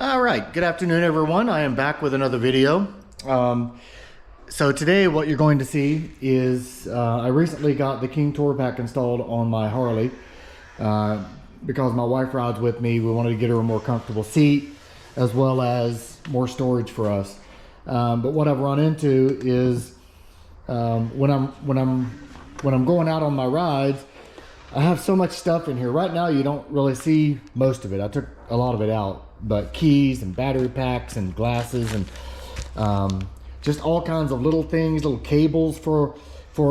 All right, good afternoon everyone. I am back with another video. So today what you're going to see is I recently got the King Tour Pack installed on my Harley because my wife rides with me. We wanted to get her a more comfortable seat as well as more storage for us. But what I've run into is when I'm going out on my rides, I have so much stuff in here. Right now you don't really see most of it. I took a lot of it out, but keys and battery packs and glasses and just all kinds of little things, little cables for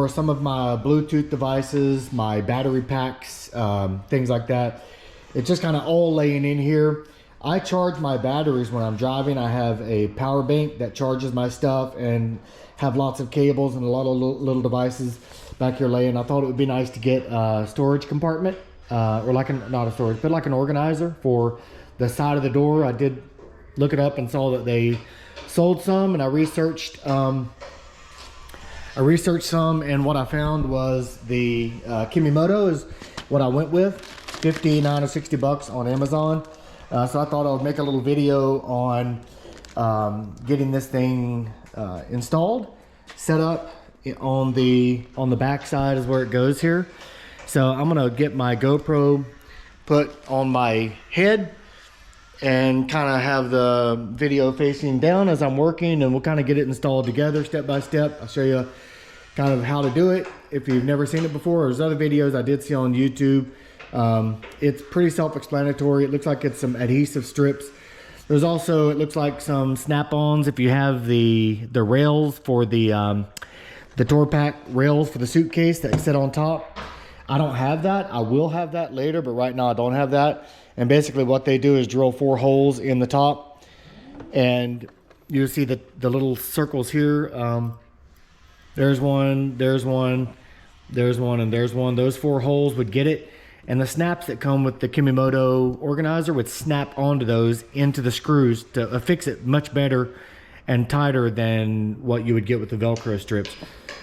some of my Bluetooth devices, my battery packs, things like that. It's just kind of all laying in here. I charge my batteries when I'm driving. I have a power bank that charges my stuff and have lots of cables and a lot of little devices back here laying. I thought it would be nice to get a storage compartment or like not a storage, but like an organizer for the side of the door. I did look it up and saw that they sold some, and I researched some, and what I found was the Kemi Moto is what I went with, 59 or 60 bucks on Amazon. So I thought I would make a little video on getting this thing installed, set up on the back side is where it goes here. So I'm gonna get my GoPro put on my head and kind of have the video facing down as I'm working, and we'll kind of get it installed together step by step. I'll show you kind of how to do it if you've never seen it before. There's other videos I did see on YouTube. It's pretty self-explanatory. It looks like it's some adhesive strips. There's also, it looks like some snap-ons if you have the rails for the tour pack rails for the suitcase that sit on top. I don't have that. I will have that later, but right now I don't have that. And basically what they do is drill 4 holes in the top, and you see the little circles here. There's one, there's one, there's one, and there's one. Those 4 holes would get it, and the snaps that come with the Kemi Moto organizer would snap onto those into the screws to affix it much better and tighter than what you would get with the Velcro strips.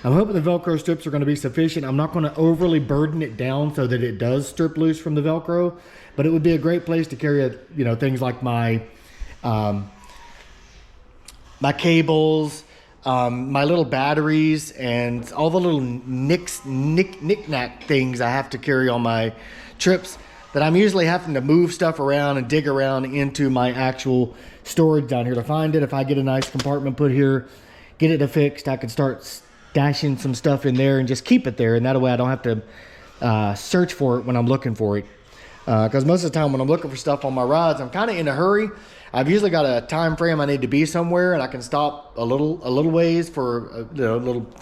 I'm hoping the Velcro strips are going to be sufficient. I'm not going to overly burden it down so that it does strip loose from the Velcro, but it would be a great place to carry, you know, things like my my cables, my little batteries, and all the little knick-knack things I have to carry on my trips that I'm usually having to move stuff around and dig around into my actual storage down here to find it. If I get a nice compartment put here, get it affixed, I could start stashing some stuff in there and just keep it there, and that way I don't have to search for it when I'm looking for it. Because most of the time when I'm looking for stuff on my rides, I'm kind of in a hurry. I've usually got a time frame I need to be somewhere, and I can stop a little ways for you know, little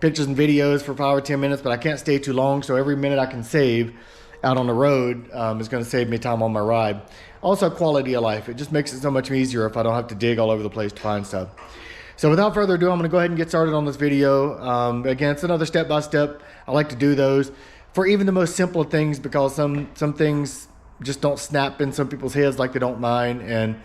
pictures and videos for 5 or 10 minutes, but I can't stay too long. So every minute I can save out on the road is going to save me time on my ride. Also, quality of life. It just makes it so much easier if I don't have to dig all over the place to find stuff. So without further ado, I'm going to go ahead and get started on this video. Again, it's another step-by-step. I like to do those for even the most simple things, because some things just don't snap in some people's heads like they don't mine. And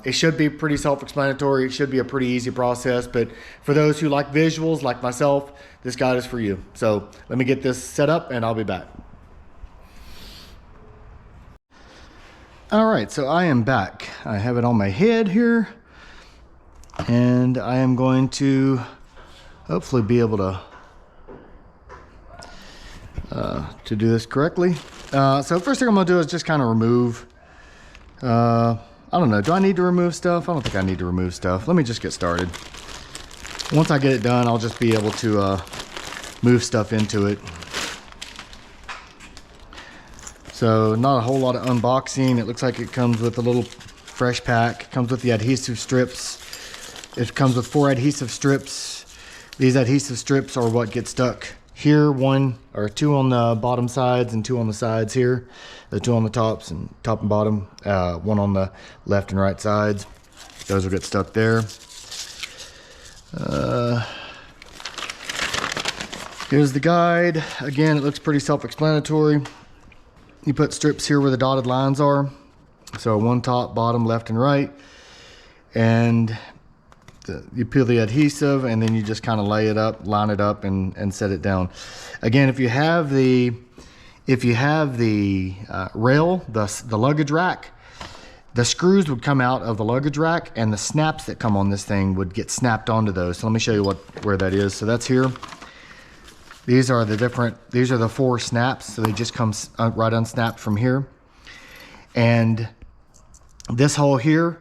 it should be pretty self-explanatory. It should be a pretty easy process. But for those who like visuals, like myself, this guide is for you. So let me get this set up and I'll be back. All right, so I am back. I have it on my head here, and I am going to hopefully be able to do this correctly. So first thing I'm gonna do is just kind of remove, I don't know, do I need to remove stuff? I don't think I need to remove stuff. Let me just get started. Once I get it done, I'll just be able to move stuff into it. So not a whole lot of unboxing. It looks like it comes with a little fresh pack. It comes with the adhesive strips. It comes with 4 adhesive strips. These adhesive strips are what get stuck here, 1 or 2 on the bottom sides and 2 on the sides here. The 2 on the tops and top and bottom, 1 on the left and right sides. Those will get stuck there. Here's the guide. Again, it looks pretty self-explanatory. You put strips here where the dotted lines are. So 1 top, bottom, left and right. And you peel the adhesive, and then you just kind of lay it up, line it up, and set it down. Again, if you have the rail, the luggage rack, the screws would come out of the luggage rack, and the snaps that come on this thing would get snapped onto those. So let me show you where that is. So that's here. These are the 4 snaps. So they just come right unsnapped from here. And this hole here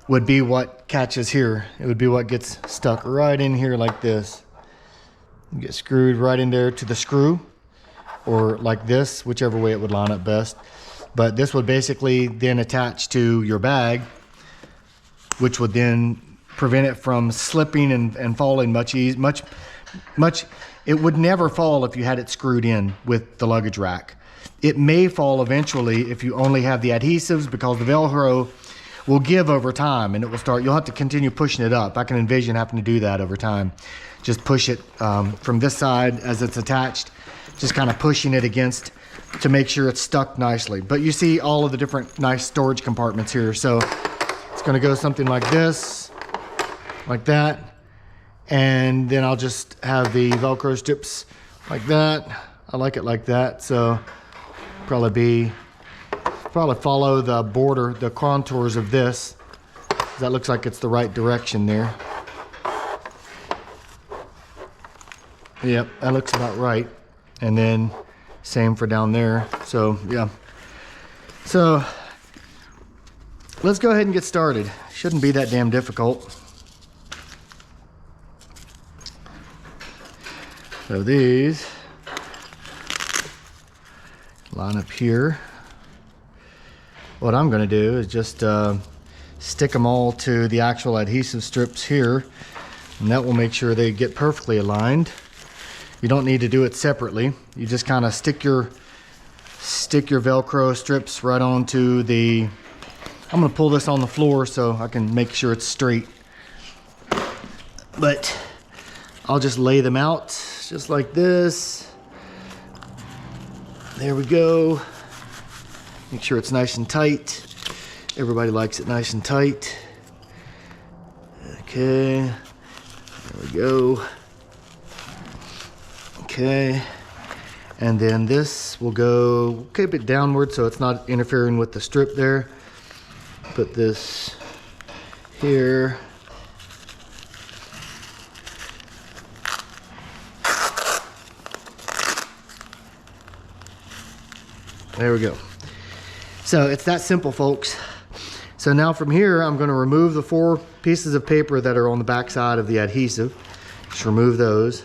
would be what catches here. It would be what gets stuck right in here like this. You get screwed right in there to the screw, or like this, whichever way it would line up best. But this would basically then attach to your bag, which would then prevent it from slipping and falling much. It would never fall if you had it screwed in with the luggage rack. It may fall eventually if you only have the adhesives, because the Velcro will give over time, and it will start, you'll have to continue pushing it up. I can envision having to do that over time. Just push it from this side as it's attached, just kind of pushing it against to make sure it's stuck nicely. But you see all of the different nice storage compartments here. So it's gonna go something like this, like that. And then I'll just have the Velcro strips like that. I like it like that. So probably follow the border, the contours of this. That looks like it's the right direction there. Yep, that looks about right. And then same for down there. So yeah. So let's go ahead and get started. Shouldn't be that damn difficult. So these line up here. What I'm going to do is just stick them all to the actual adhesive strips here, and that will make sure they get perfectly aligned. You don't need to do it separately. You just kind of stick your Velcro strips right onto the, I'm going to pull this on the floor so I can make sure it's straight. But I'll just lay them out just like this. There we go. Make sure it's nice and tight. Everybody likes it nice and tight. Okay, there we go. Okay, and then this will go, keep it downward so it's not interfering with the strip there. Put this here. There we go. So it's that simple, folks. So now from here, I'm going to remove the 4 pieces of paper that are on the back side of the adhesive. Just remove those.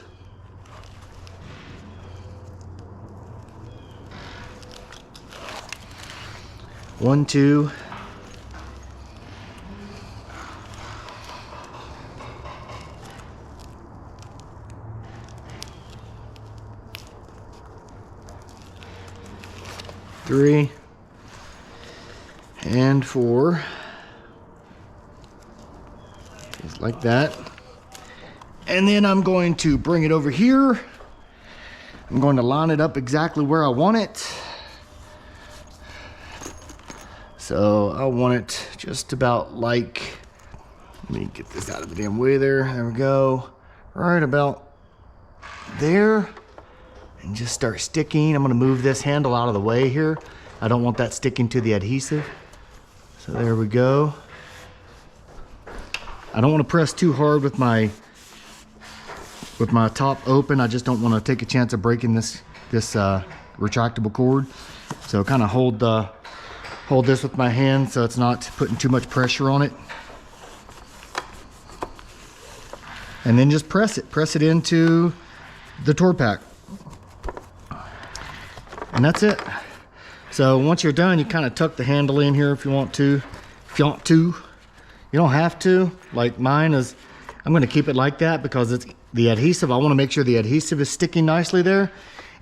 One, two. Three. And 4. Just like that. And then I'm going to bring it over here. I'm going to line it up exactly where I want it. So I want it just about like, let me get this out of the damn way there. There we go. Right about there. And just start sticking. I'm going to move this handle out of the way here. I don't want that sticking to the adhesive. So there we go. I don't want to press too hard with my top open. I just don't want to take a chance of breaking this retractable cord. So kind of hold this with my hand so it's not putting too much pressure on it. And then just press it into the tour pack. And that's it. So once you're done, you kind of tuck the handle in here if you want to. You don't have to. Like mine is, I'm going to keep it like that because it's the adhesive. I want to make sure the adhesive is sticking nicely there.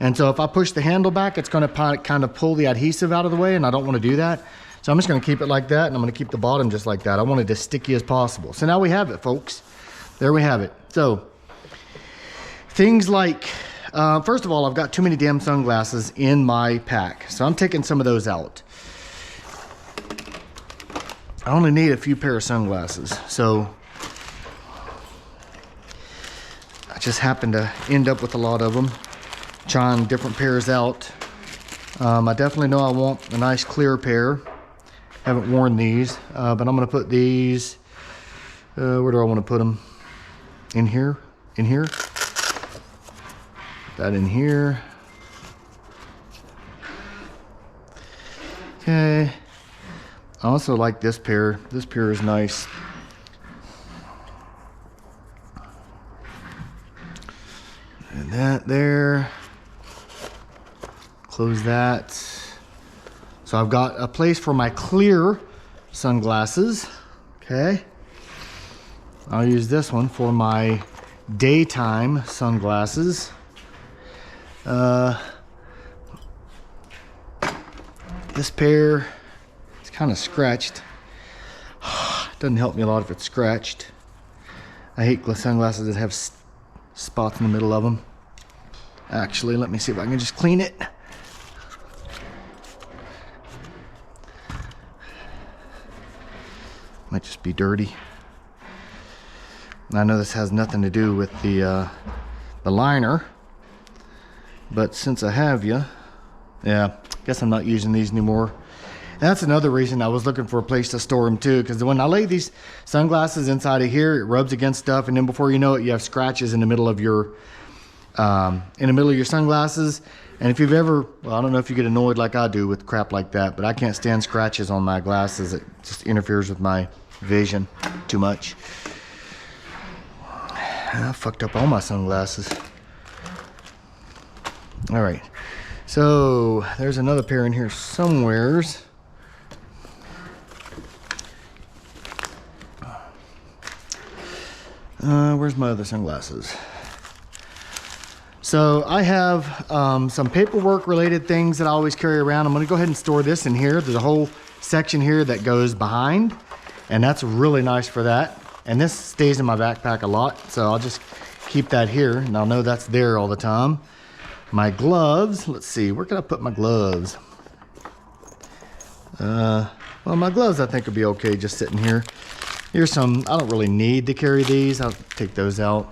And so if I push the handle back, it's going to kind of pull the adhesive out of the way, and I don't want to do that. So I'm just going to keep it like that, and I'm going to keep the bottom just like that. I want it as sticky as possible. So now we have it, folks. There we have it. So things like, first of all, I've got too many damn sunglasses in my pack. So I'm taking some of those out. I only need a few pair of sunglasses. So I just happen to end up with a lot of them. Trying different pairs out. I definitely know I want a nice clear pair. Haven't worn these, but I'm gonna put these, where do I wanna put them? In here, in here. That in here. Okay. I also like this pair. This pair is nice. And that there. Close that. So I've got a place for my clear sunglasses. Okay. I'll use this one for my daytime sunglasses. This pair is kind of scratched. Doesn't help me a lot if it's scratched. I hate sunglasses that have spots in the middle of them. Actually, let me see if I can just clean it. Might just be dirty. I know this has nothing to do with the liner, but since I have you, yeah, guess I'm not using these anymore. And that's another reason I was looking for a place to store them too, because when I lay these sunglasses inside of here, it rubs against stuff, and then before you know it, you have scratches in the middle of your sunglasses. And if you've ever, well, I don't know if you get annoyed like I do with crap like that, but I can't stand scratches on my glasses. It just interferes with my vision too much. I fucked up all my sunglasses. All right, so there's another pair in here somewheres. Where's my other sunglasses? So I have some paperwork related things that I always carry around. I'm gonna go ahead and store this in here. There's a whole section here that goes behind, and that's really nice for that. And this stays in my backpack a lot, so I'll just keep that here, and I'll know that's there all the time. My gloves, let's see, where can I put my gloves? Well, my gloves I think would be okay just sitting here. Here's some, I don't really need to carry these. I'll take those out.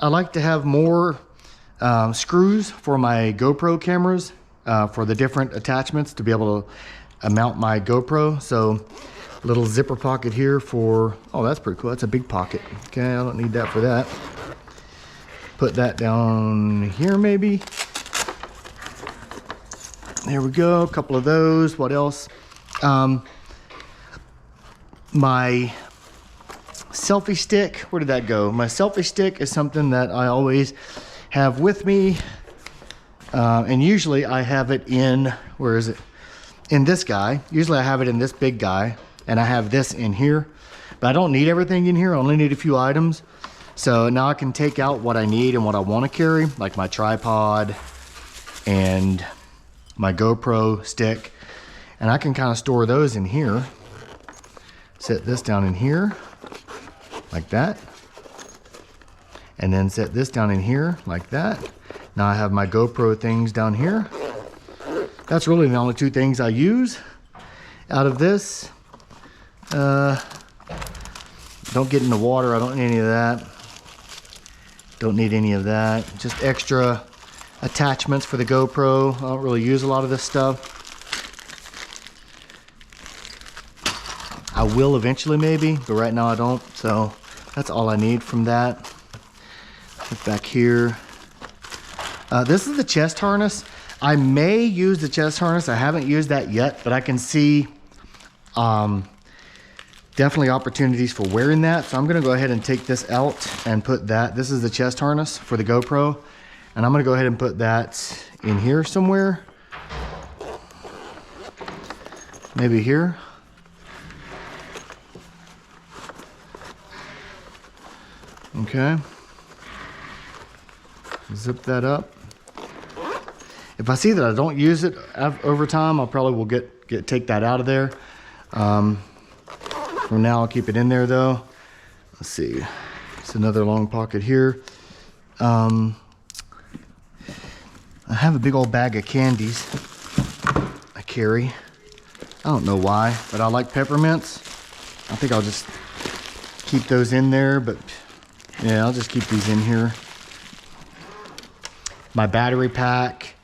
I like to have more screws for my GoPro cameras, for the different attachments to be able to mount my GoPro. So little zipper pocket here for, oh, that's pretty cool. That's a big pocket. Okay, I don't need that for that. Put that down here maybe. There we go, a couple of those. What else? My selfie stick, where did that go? My selfie stick is something that I always have with me. And usually I have it in, where is it? In this guy. Usually I have it in this big guy, and I have this in here. But I don't need everything in here, I only need a few items. So now I can take out what I need and what I want to carry, like my tripod and my GoPro stick. And I can kind of store those in here. Set this down in here, like that. And then set this down in here, like that. Now I have my GoPro things down here. That's really the only two things I use out of this. Don't get in the water, I don't need any of that. Don't need any of that. Just extra attachments for the GoPro. I don't really use a lot of this stuff. I will eventually maybe, but right now I don't. So that's all I need from that. Look back here. This is the chest harness. I may use the chest harness. I haven't used that yet, but I can see definitely opportunities for wearing that. So I'm gonna go ahead and take this out and put that. This is the chest harness for the GoPro. And I'm gonna go ahead and put that in here somewhere. Maybe here. Okay. Zip that up. If I see that I don't use it over time, I'll probably will take that out of there. For now, I'll keep it in there though. Let's see. It's another long pocket here. I have a big old bag of candies I carry. I don't know why, but I like peppermints. I think I'll just keep those in there, but yeah, I'll just keep these in here. my battery pack,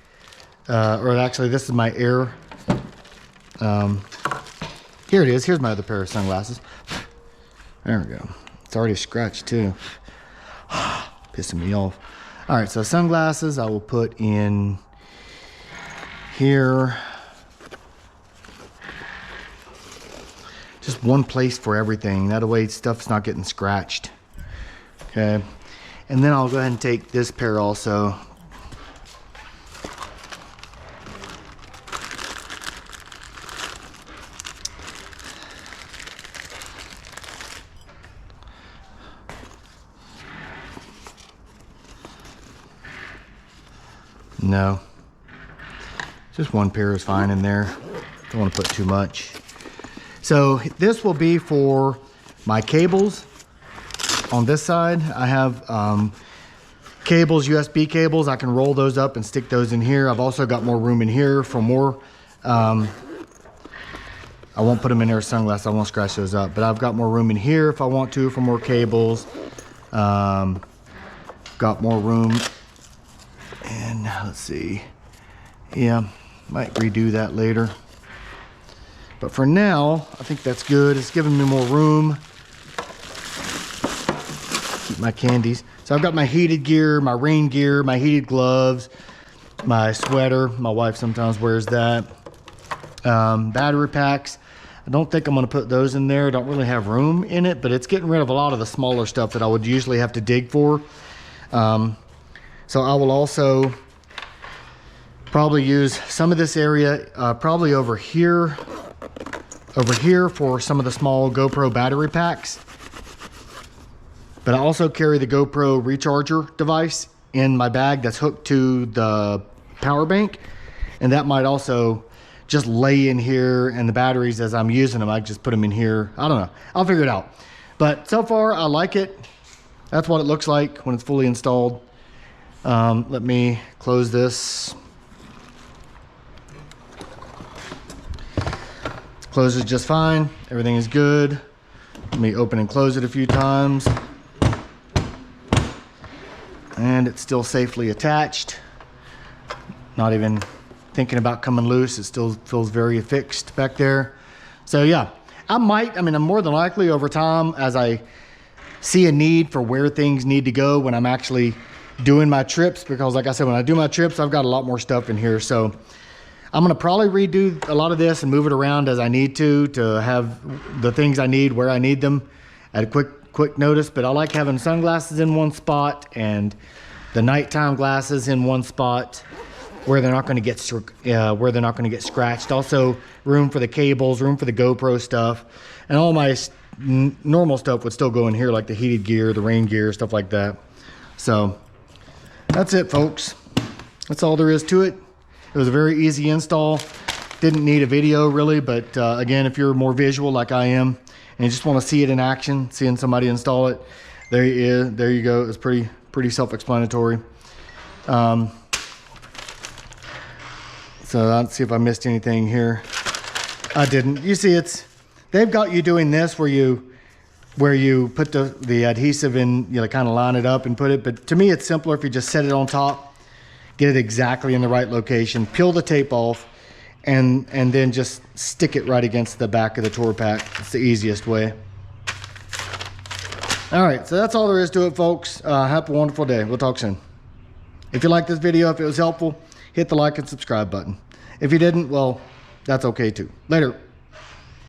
or actually this is my air. Here it is. Here's my other pair of sunglasses. There we go. It's already scratched too. Pissing me off. All right, so sunglasses I will put in here. Just one place for everything. That way stuff's not getting scratched. Okay. And then I'll go ahead and take this pair also. No. Just one pair is fine in there. Don't want to put too much. So this will be for my cables. On this side, I have cables, USB cables. I can roll those up and stick those in here. I've also got more room in here for more. I won't put them in there as sunglasses. I won't scratch those up. But I've got more room in here if I want to for more cables. Got more room. And let's see. Yeah, might redo that later. But for now, I think that's good. It's giving me more room. Keep my candies. So I've got my heated gear, my rain gear, my heated gloves, my sweater. My wife sometimes wears that. Battery packs. I don't think I'm going to put those in there. I don't really have room in it, but it's getting rid of a lot of the smaller stuff that I would usually have to dig for. So I will also probably use some of this area, probably over here for some of the small GoPro battery packs. But I also carry the GoPro recharger device in my bag that's hooked to the power bank. And that might also just lay in here, and the batteries as I'm using them, I just put them in here. I don't know, I'll figure it out. But so far I like it. That's what it looks like when it's fully installed. Let me close this. Closes just fine. Everything is good. Let me open and close it a few times. And it's still safely attached. Not even thinking about coming loose. It still feels very fixed back there. So yeah, I'm more than likely over time, as I see a need for where things need to go when I'm actually doing my trips, because like I said, when I do my trips, I've got a lot more stuff in here. So I'm gonna probably redo a lot of this and move it around as I need to have the things I need where I need them at a quick notice. But I like having sunglasses in one spot and the nighttime glasses in one spot where they're not going to get scratched. Also room for the cables, room for the GoPro stuff, and all my normal stuff would still go in here, like the heated gear, the rain gear, stuff like that. So that's it, folks. That's all there is to it. It was a very easy install. Didn't need a video really, but again, if you're more visual like I am and you just want to see it in action, seeing somebody install it, there you go. It's pretty self-explanatory. So let's see if I missed anything here. I didn't. You see, they've got you doing this where you put the adhesive in, kind of line it up and put it. But to me, it's simpler if you just set it on top, get it exactly in the right location, peel the tape off, and then just stick it right against the back of the tour pack. It's the easiest way. All right, so that's all there is to it, folks. Have a wonderful day. We'll talk soon. If you liked this video, if it was helpful, hit the like and subscribe button. If you didn't, well, that's okay too. Later.